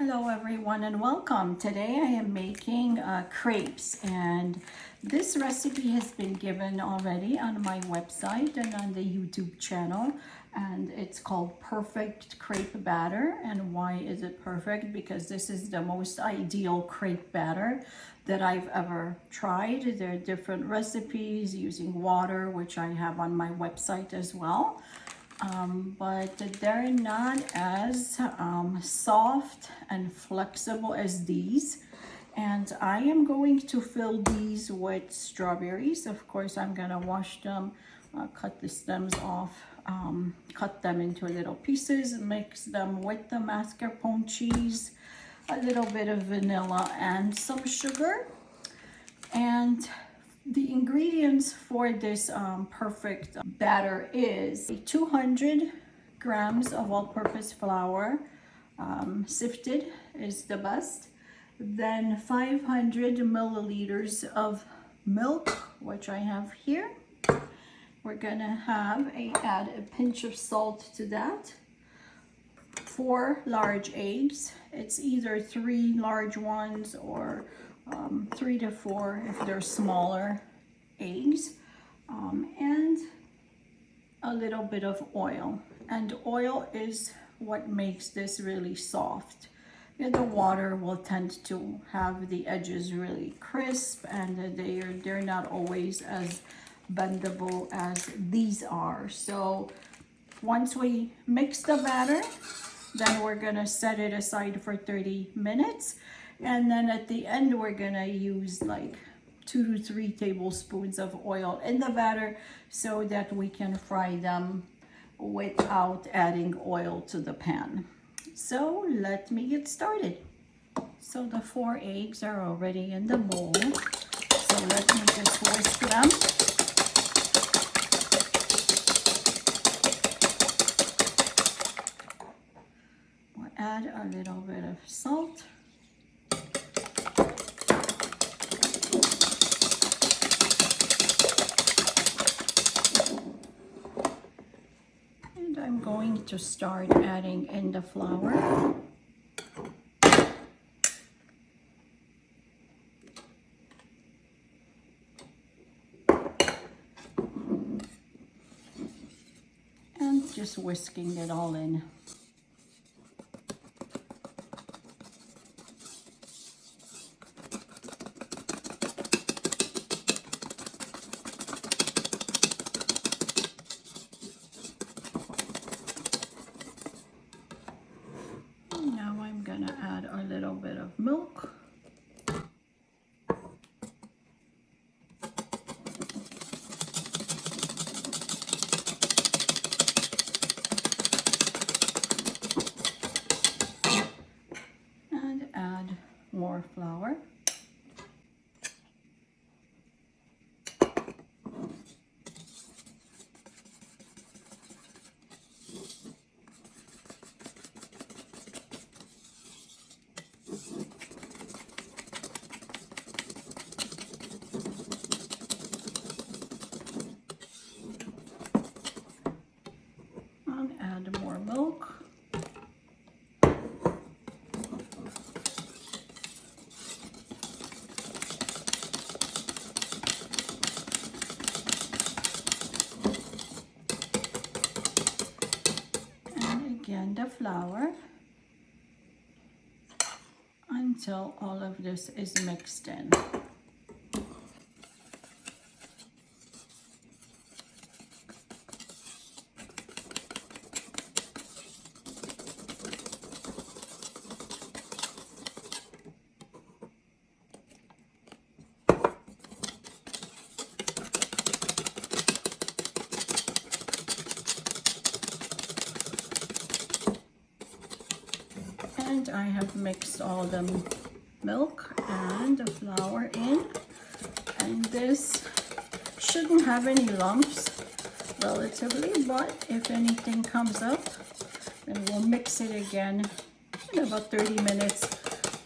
Hello everyone and welcome. Today I am making crepes, and this recipe has been given already on my website and on the YouTube channel, and it's called Perfect Crepe Batter. And why is it perfect? Because this is the most ideal crepe batter that I've ever tried. There are different recipes using water, which I have on my website as well. But they're not as soft and flexible as these. And I am going to fill these with strawberries. Of course, I'm gonna wash them, cut the stems off, cut them into little pieces, mix them with the mascarpone cheese, a little bit of vanilla and some sugar. And the ingredients for this perfect batter is 200 grams of all-purpose flour, sifted is the best, then 500 milliliters of milk, which I have here. We're gonna add a pinch of salt to that, 4 large eggs. It's either 3 large ones or 3 to 4 if they're smaller eggs, and a little bit of oil. And oil is what makes this really soft. And the water will tend to have the edges really crisp, and they're not always as bendable as these are. So once we mix the batter, then we're gonna set it aside for 30 minutes. And then at the end, we're gonna use like 2 to 3 tablespoons of oil in the batter so that we can fry them without adding oil to the pan. So let me get started. So the 4 eggs are already in the bowl. So let me just whisk them. We'll add a little bit of salt. I'm going to start adding in the flour. And just whisking it all in. Now I'm gonna add a little bit of milk. And add more flour. Add more milk. And again the flour until all of this is mixed in. And I have mixed all the milk and the flour in, and this shouldn't have any lumps relatively, but if anything comes up, then we'll mix it again in about 30 minutes.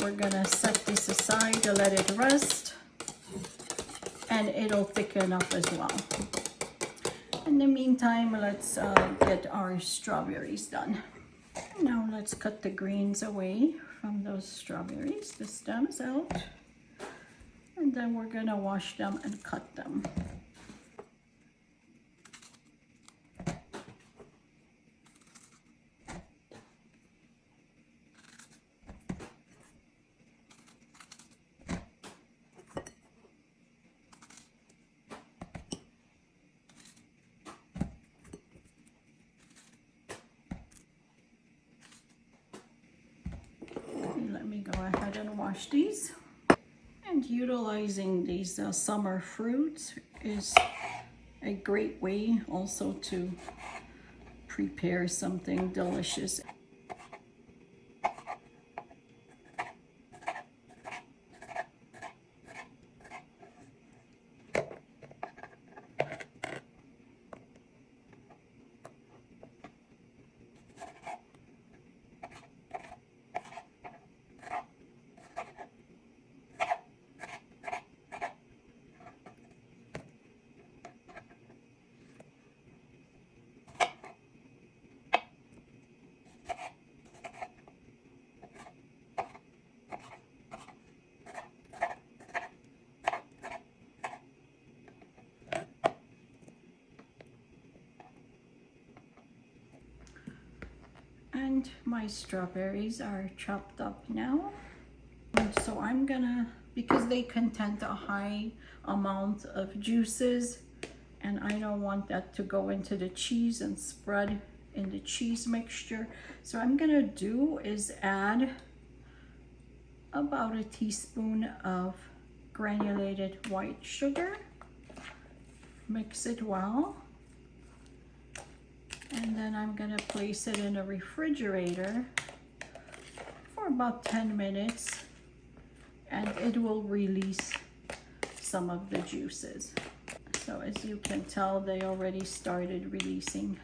We're gonna set this aside to let it rest, and it'll thicken up as well. In the meantime, let's get our strawberries done. And now let's cut the greens away from those strawberries, the stems out. And then we're gonna wash them and cut them. Let me go ahead and wash these. And utilizing these summer fruits is a great way also to prepare something delicious. And my strawberries are chopped up now. So I'm gonna, because they contain a high amount of juices, and I don't want that to go into the cheese and spread in the cheese mixture. So I'm gonna do is add about a teaspoon of granulated white sugar. Mix it well. And then I'm gonna place it in a refrigerator for about 10 minutes, and it will release some of the juices. So as you can tell, they already started releasing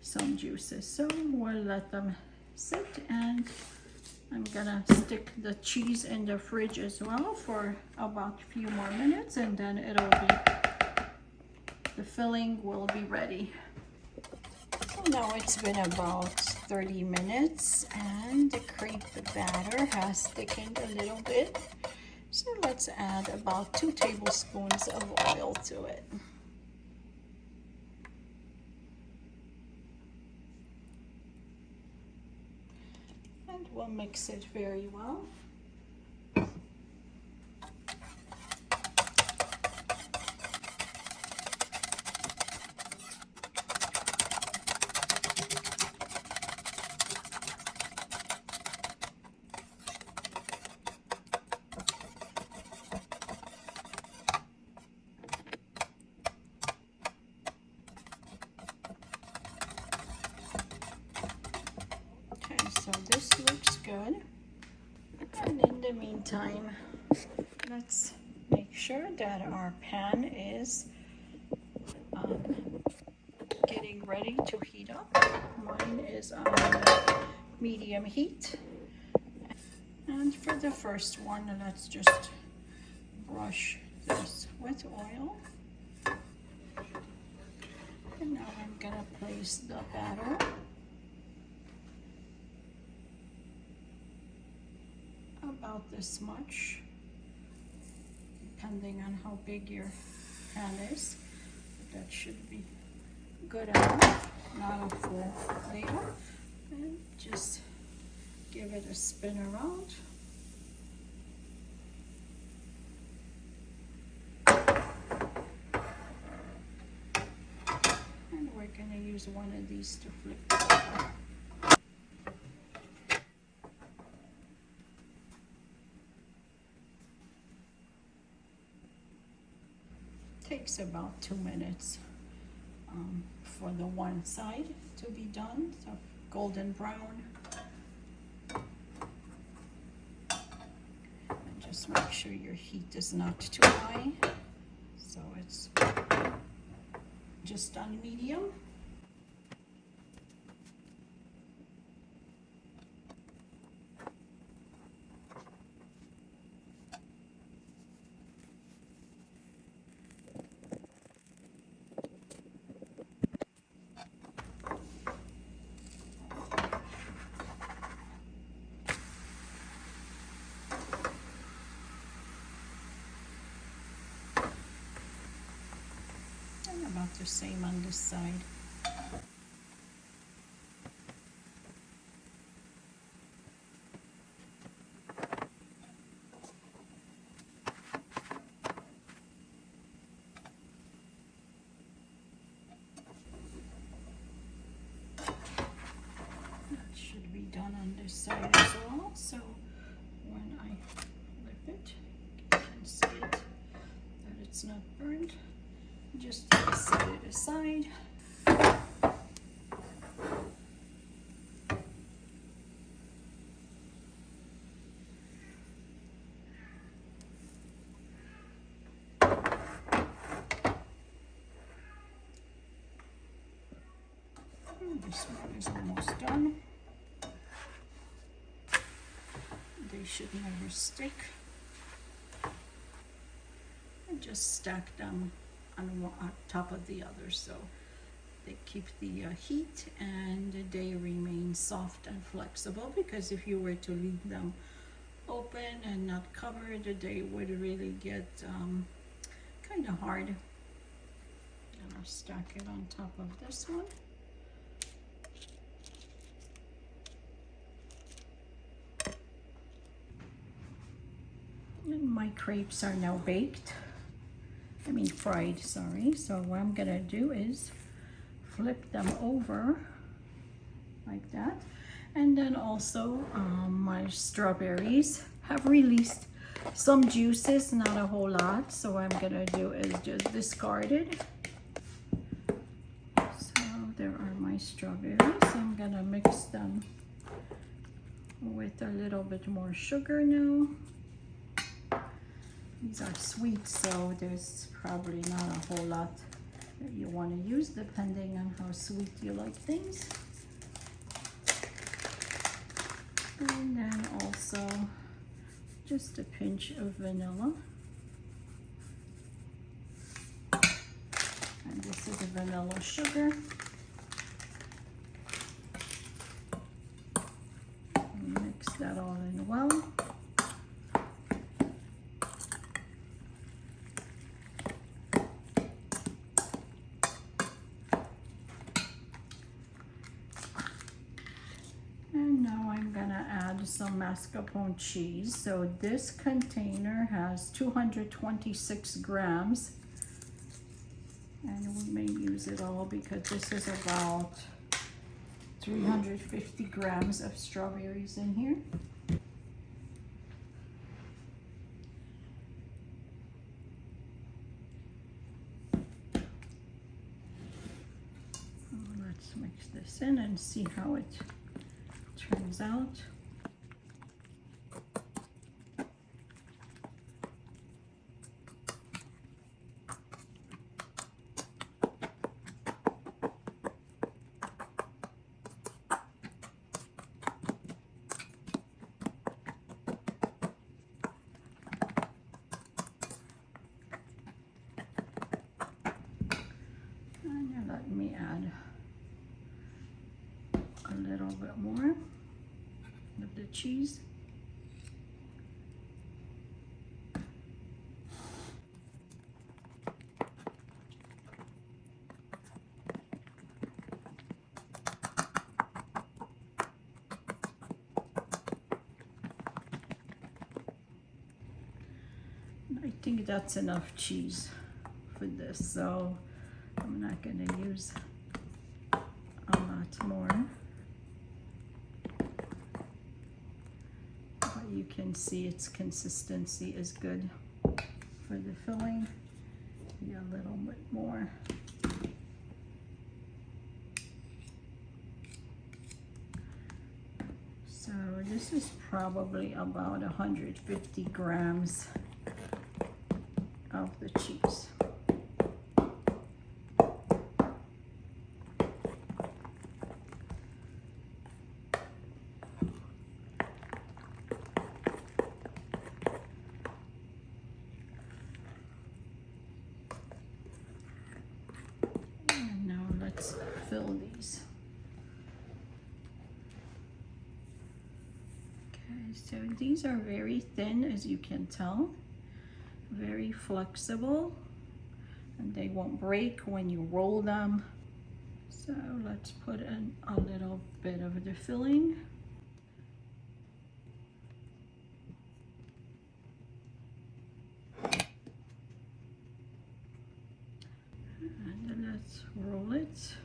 some juices. So we'll let them sit, and I'm gonna stick the cheese in the fridge as well for about a few more minutes, and then the filling will be ready. Now it's been about 30 minutes and the crepe batter has thickened a little bit. So let's add about 2 tablespoons of oil to it. And we'll mix it very well. So this looks good, and in the meantime, let's make sure that our pan is getting ready to heat up. Mine is on medium heat, and for the first one, let's just brush this with oil, and now I'm gonna place the batter about this much, depending on how big your pan is. That should be good enough, not a full layer. And just give it a spin around. And we're gonna use one of these to flip it over. Takes about 2 minutes for the one side to be done, so golden brown. And just make sure your heat is not too high, so it's just on medium. And about the same on this side. Should be done on this side as well. So when I flip it, you can see it that it's not burned. Just set it aside. This one is almost done. They should never stick. And just stack them on top of the other so they keep the heat and they remain soft and flexible, because if you were to leave them open and not covered, they would really get kind of hard. And I'll stack it on top of this one. And my crepes are now baked. I mean fried, sorry. So what I'm gonna do is flip them over like that. And then also my strawberries have released some juices, not a whole lot. So what I'm gonna do is just discard it. So there are my strawberries. I'm gonna mix them with a little bit more sugar now. These are sweet, so there's probably not a whole lot that you want to use depending on how sweet you like things. And then also just a pinch of vanilla. And this is the vanilla sugar. And mix that all in well. And now I'm gonna add some mascarpone cheese. So this container has 226 grams. And we may use it all because this is about 350 grams of strawberries in here. Let's mix this in and see how it turns out. And let me add a little bit more of the cheese. I think that's enough cheese for this, so I'm not going to use a lot more. But you can see its consistency is good for the filling. Maybe a little bit more. So this is probably about 150 grams of the cheese. And now let's fill these. Okay, so these are very thin, as you can tell. Very flexible, and they won't break when you roll them. So let's put in a little bit of the filling. And then let's roll it.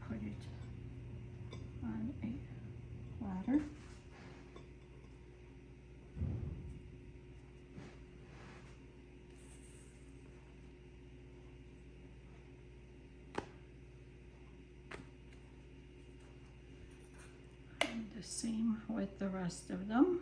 Put it on a platter. And the same with the rest of them.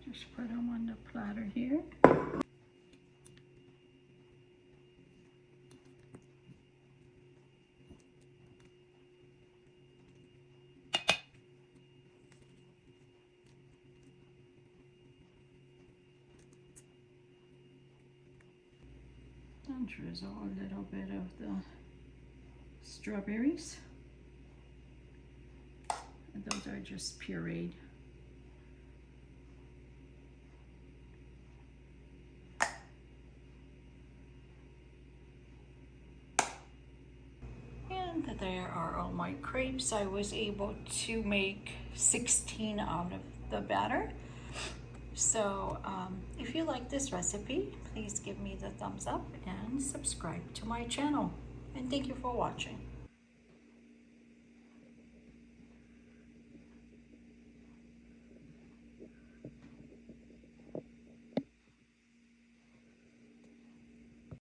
Just put them on the platter here. And drizzle a little bit of the strawberries. And those are just pureed. And there are all my crepes. I was able to make 16 out of the batter. So if you like this recipe, please give me the thumbs up and subscribe to my channel. And thank you for watching.